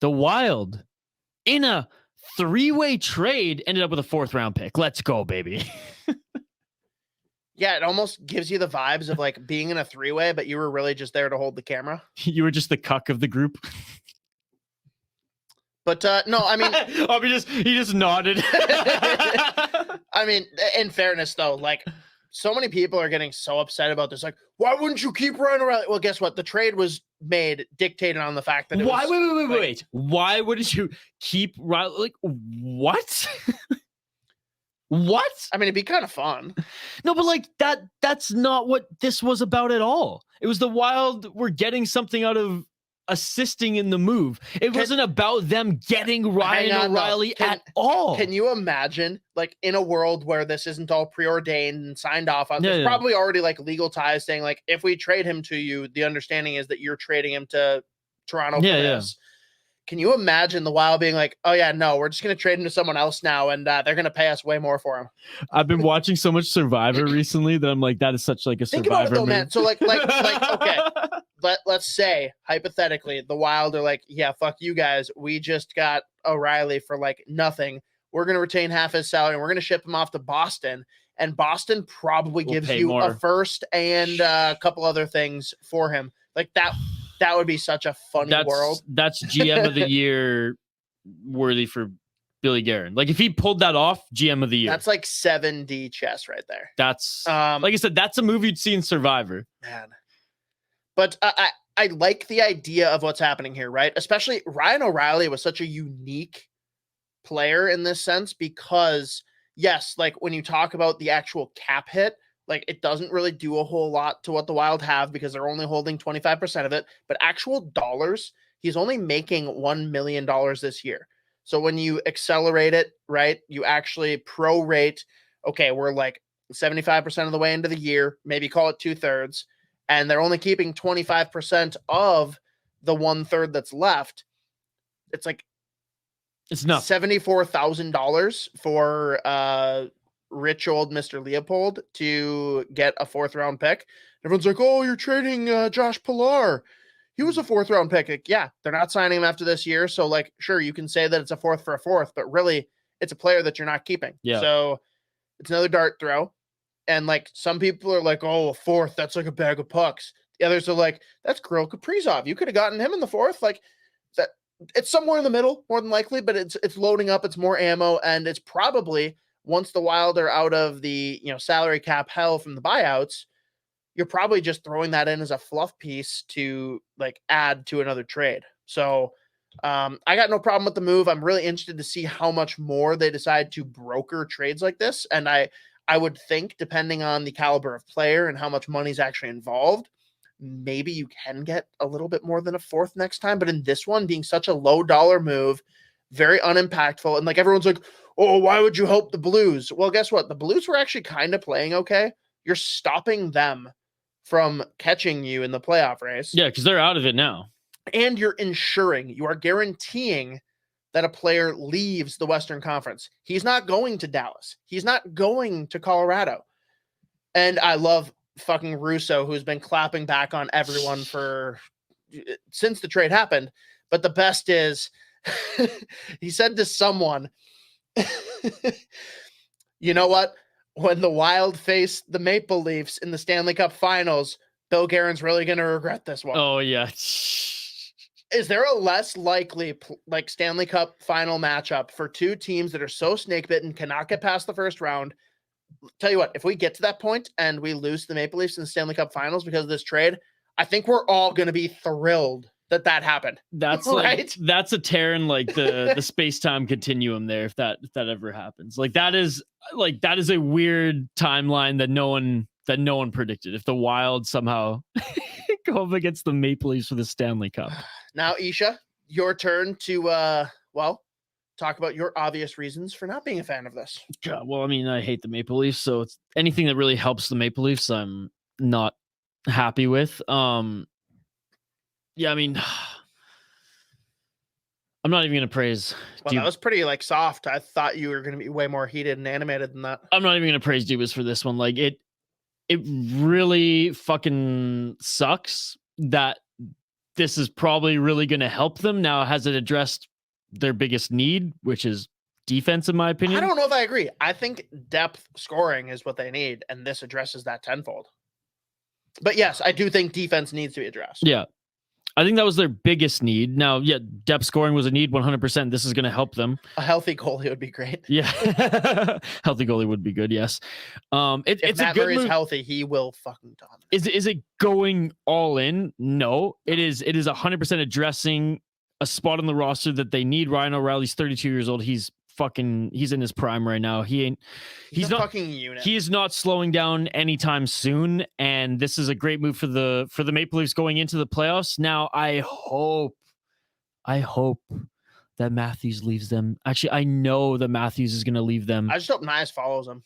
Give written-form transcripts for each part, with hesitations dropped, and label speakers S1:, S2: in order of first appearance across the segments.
S1: the Wild in a 3-way trade ended up with a 4th round pick. Let's go, baby.
S2: Yeah, it almost gives you the vibes of like being in a 3-way, but you were really just there to hold the camera.
S1: You were just the cuck of the group.
S2: But no, I mean,
S1: he just nodded.
S2: I mean, in fairness though, like so many people are getting so upset about this. Like, why wouldn't you keep Ryan O'Reilly? Well, guess what? The trade was dictated on the fact that
S1: wait. Why wouldn't you keep Riley? Like, what? What?
S2: I mean, it'd be kind of fun.
S1: No, but like that's not what this was about at all. It was the Wild were getting something out of assisting in the move. It wasn't about them getting Ryan O'Reilly at all.
S2: Can you imagine, like, in a world where this isn't all preordained and signed off on? There's probably already like legal ties saying, like, if we trade him to you, the understanding is that you're trading him to Toronto for this. Can you imagine the Wild being like, oh yeah, no, we're just going to trade him to someone else now, and they're going to pay us way more for him?
S1: I've been watching so much Survivor recently that I'm like, that is such like a Survivor. Think about it though, man.
S2: So like, okay, let's say hypothetically, the Wild are like, yeah, fuck you guys. We just got O'Reilly for like nothing. We're going to retain half his salary, and we're going to ship him off to Boston. And Boston probably gives you more. A first and a couple other things for him. Like that. That would be such a funny world.
S1: That's GM of the year worthy for Billy Guerin. Like if he pulled that off, GM of the year.
S2: That's like 7D chess right there.
S1: That's like I said, that's a movie you'd see in Survivor.
S2: Man. But I like the idea of what's happening here, right? Especially Ryan O'Reilly was such a unique player in this sense because, yes, like when you talk about the actual cap hit, like it doesn't really do a whole lot to what the Wild have because they're only holding 25% of it, but actual dollars, he's only making $1 million this year. So when you accelerate it, right, you actually prorate, okay, we're like 75% of the way into the year, maybe call it 2/3, and they're only keeping 25% of the 1/3 that's left. It's like,
S1: it's not
S2: $74,000 for, rich old Mr. Leopold to get a 4th round pick. Everyone's like, oh, you're trading Josh Pilar. He was a 4th round pick. Like, yeah, they're not signing him after this year. So like, sure, you can say that it's a 4th for a 4th, but really it's a player that you're not keeping.
S1: Yeah.
S2: So it's another dart throw. And like some people are like, oh, a 4th, that's like a bag of pucks. The others are like, that's Kirill Kaprizov. You could have gotten him in the 4th. Like that, it's somewhere in the middle, more than likely, but it's loading up. It's more ammo, and it's probably, once the Wild are out of the, salary cap hell from the buyouts, you're probably just throwing that in as a fluff piece to like add to another trade. So I got no problem with the move. I'm really interested to see how much more they decide to broker trades like this. And I would think, depending on the caliber of player and how much money's actually involved, maybe you can get a little bit more than a 4th next time. But in this one being such a low dollar move, very unimpactful, and like everyone's like, oh, why would you help the Blues? Well, guess what? The Blues were actually kind of playing okay. You're stopping them from catching you in the playoff race.
S1: Yeah, because they're out of it now.
S2: And you are guaranteeing that a player leaves the Western Conference. He's not going to Dallas. He's not going to Colorado. And I love fucking Russo, who's been clapping back on everyone since the trade happened. But the best is he said to someone, you know what? When the Wild face the Maple Leafs in the Stanley Cup Finals, Bill Guerin's really going to regret this one.
S1: Oh, yeah.
S2: Is there a less likely like Stanley Cup final matchup for two teams that are so snake-bitten, cannot get past the first round? Tell you what, if we get to that point and we lose the Maple Leafs in the Stanley Cup Finals because of this trade, I think we're all going to be thrilled that happened.
S1: That's
S2: right?
S1: Like, that's a tear in like the space-time continuum there. If that ever happens, like that is a weird timeline that no one predicted. If the Wild somehow go up against the Maple Leafs for the Stanley Cup.
S2: Now, Isha, your turn to talk about your obvious reasons for not being a fan of this.
S1: Well, I mean, I hate the Maple Leafs, so it's anything that really helps the Maple Leafs, I'm not happy with. Yeah, I mean, I'm not even going to praise.
S2: Well, that was pretty like soft. I thought you were going to be way more heated and animated than that.
S1: I'm not even going to praise Dubas for this one. Like it really fucking sucks that this is probably really going to help them. Now, has it addressed their biggest need, which is defense, in my opinion?
S2: I don't know if I agree. I think depth scoring is what they need, and this addresses that tenfold. But yes, I do think defense needs to be addressed.
S1: Yeah. I think that was their biggest need. Now, yeah, depth scoring was a need 100%. This is going to help them.
S2: A healthy goalie would be great.
S1: Yeah. Healthy goalie would be good, yes. It's
S2: Matt
S1: a good
S2: Murray's
S1: move.
S2: healthy, he will fucking dominate.
S1: Is it going all in? No. It is 100% addressing a spot on the roster that they need. Ryan O'Reilly's 32 years old. He's in his prime right now. He's
S2: a
S1: not
S2: fucking unit.
S1: He is not slowing down anytime soon, and this is a great move for the Maple Leafs going into the playoffs. Now, I hope that Matthews leaves them. Actually, I know that Matthews is going to leave them.
S2: I just hope Nice follows him.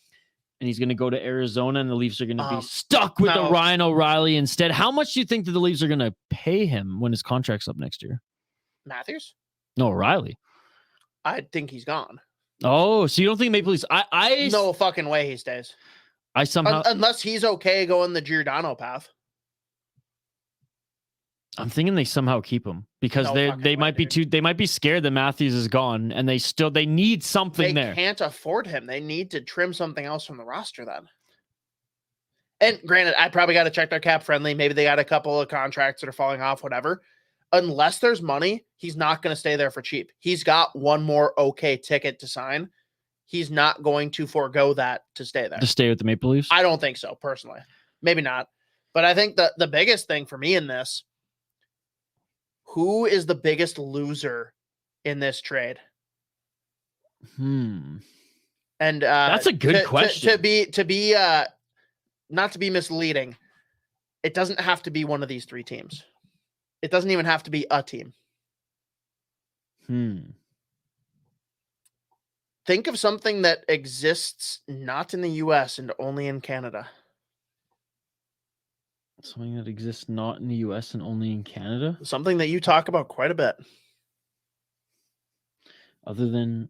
S1: And he's going to go to Arizona, and the Leafs are going to be stuck with a Ryan O'Reilly instead. How much do you think that the Leafs are going to pay him when his contract's up next year?
S2: Matthews?
S1: No, O'Reilly.
S2: I think he's gone.
S1: Oh, so you don't think Maple Leafs? I
S2: no fucking way he stays.
S1: I somehow
S2: unless he's okay going the Giordano path.
S1: I'm thinking they somehow keep him because they might be scared that Matthews is gone, and they need something there.
S2: They can't afford him. They need to trim something else from the roster then. And granted, I probably got to check their cap friendly. Maybe they got a couple of contracts that are falling off, whatever. Unless there's money, he's not going to stay there for cheap. He's got one more okay ticket to sign. He's not going to forego that to stay there.
S1: To stay with the Maple Leafs?
S2: I don't think so, personally. Maybe not. But I think the biggest thing for me in this, who is the biggest loser in this trade?
S1: And
S2: that's
S1: a good question.
S2: To be not to be misleading, it doesn't have to be one of these three teams. It doesn't even have to be a team. Think of something that exists not in the US and only in Canada.
S1: Something that exists not in the US and only in Canada?
S2: Something that you talk about quite a bit.
S1: Other than...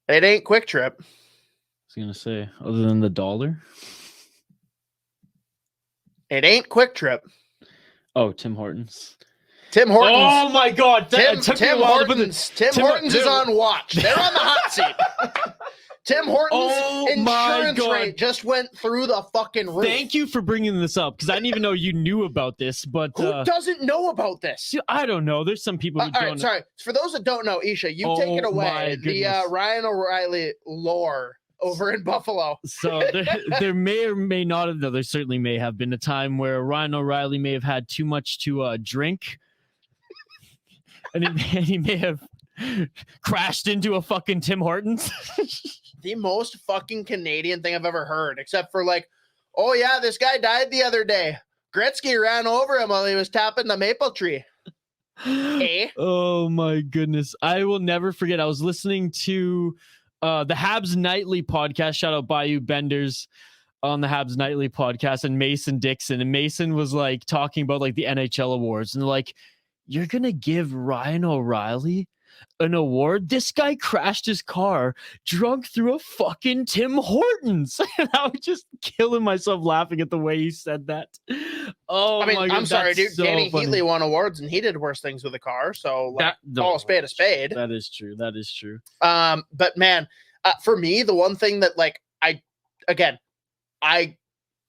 S2: It ain't Quick Trip.
S1: I was going to say, other than the dollar?
S2: It ain't Quick Trip.
S1: Oh, Tim Hortons.
S2: Tim Hortons.
S1: Oh my God.
S2: Tim Hortons is on watch. They're on the hot seat. Tim Hortons' insurance rate just went through the fucking roof.
S1: Thank you for bringing this up because I didn't even know you knew about this. But
S2: who doesn't know about this?
S1: I don't know. There's some people who don't.
S2: All right, sorry. For those that don't know, Isha, you take it away. The Ryan O'Reilly lore over in Buffalo.
S1: So there may or may not have. There certainly may have been a time where Ryan O'Reilly may have had too much to drink, and he may have crashed into a fucking Tim Hortons.
S2: The most fucking Canadian thing I've ever heard, except for like, oh yeah, this guy died the other day. Gretzky ran over him while he was tapping the maple tree. Eh?
S1: Oh my goodness. I will never forget. I was listening to the Habs Nightly podcast. Shout out Bayou Benders on the Habs Nightly podcast and Mason Dixon. And Mason was like talking about like the NHL awards. And they're like, you're going to give Ryan O'Reilly an award? This guy crashed his car drunk through a fucking Tim Hortons. And I was just killing myself laughing at the way he said that. Oh,
S2: I mean,
S1: my God,
S2: I'm sorry, dude.
S1: So
S2: Danny
S1: funny.
S2: Heatley won awards and he did worse things with a car. So call a spade a spade.
S1: That is true. That is true.
S2: But man, for me, the one thing that like, I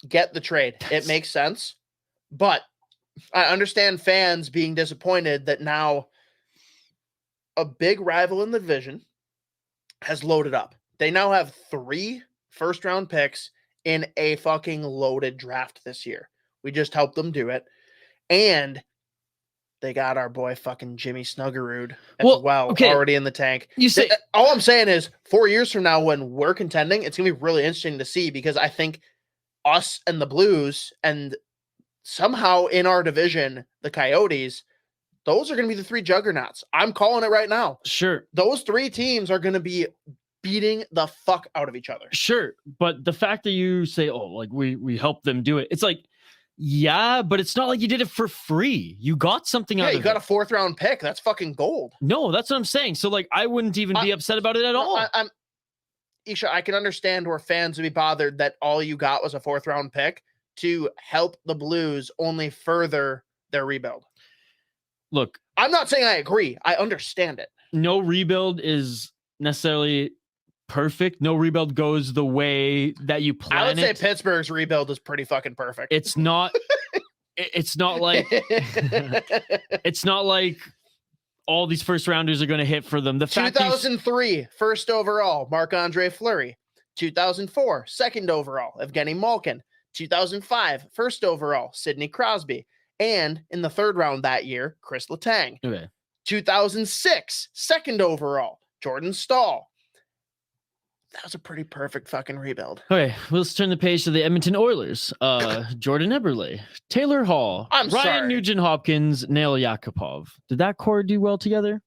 S2: get the trade. It makes sense, but I understand fans being disappointed that now a big rival in the division has loaded up. They now have 3 first-round picks in a fucking loaded draft this year. We just helped them do it. And they got our boy fucking Jimmy Snuggerud already in the tank.
S1: You say
S2: all I'm saying is 4 years from now when we're contending, it's going to be really interesting to see because I think us and the Blues and somehow in our division, the Coyotes, those are going to be the 3 juggernauts. I'm calling it right now.
S1: Sure.
S2: Those 3 teams are going to be beating the fuck out of each other.
S1: Sure. But the fact that you say, oh, like we helped them do it. It's like, yeah, but it's not like you did it for free. You got something out of it.
S2: Yeah, you got a 4th round pick. That's fucking gold.
S1: No, that's what I'm saying. So like, I wouldn't even be upset about it at all.
S2: Isha, I can understand where fans would be bothered that all you got was a 4th round pick to help the Blues only further their rebuild.
S1: look,
S2: I'm not saying I agree. I understand it.
S1: no rebuild is necessarily perfect. No rebuild goes the way that you plan.
S2: I would say
S1: it.
S2: Pittsburgh's rebuild is pretty fucking perfect.
S1: It's not. It's not like. It's not like all these first rounders are going to hit for them. The
S2: 2003 first overall, Marc-Andre Fleury. 2004 second overall, Evgeny Malkin. 2005 first overall, Sidney Crosby. And in the third round that year, Chris Letang.
S1: Okay.
S2: 2006 second overall, Jordan Staal. That was a pretty perfect fucking rebuild.
S1: Okay, let's turn the page to the Edmonton Oilers. Jordan Eberle, Taylor Hall, Ryan Nugent-Hopkins, Nail Yakupov. Did that core do well together?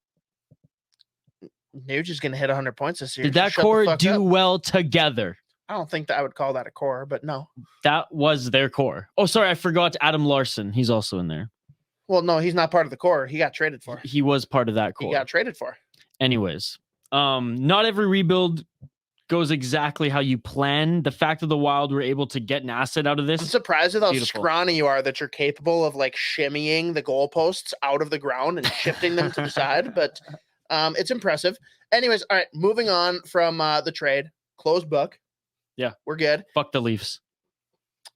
S2: Nuge is going to hit 100 points this year.
S1: Did that core do well together?
S2: I don't think that I would call that a core, but no.
S1: That was their core. Oh, sorry, I forgot Adam Larson. He's also in there.
S2: Well, no, he's not part of the core. He got traded for.
S1: He was part of that core.
S2: He got traded for.
S1: Anyways, not every rebuild goes exactly how you plan. The fact that the Wild were able to get an asset out of this.
S2: I'm surprised with how scrawny you are that you're capable of like shimmying the goalposts out of the ground and shifting them to the side, but it's impressive. Anyways, all right, moving on from the trade. Closed book.
S1: Yeah.
S2: We're good.
S1: Fuck the Leafs.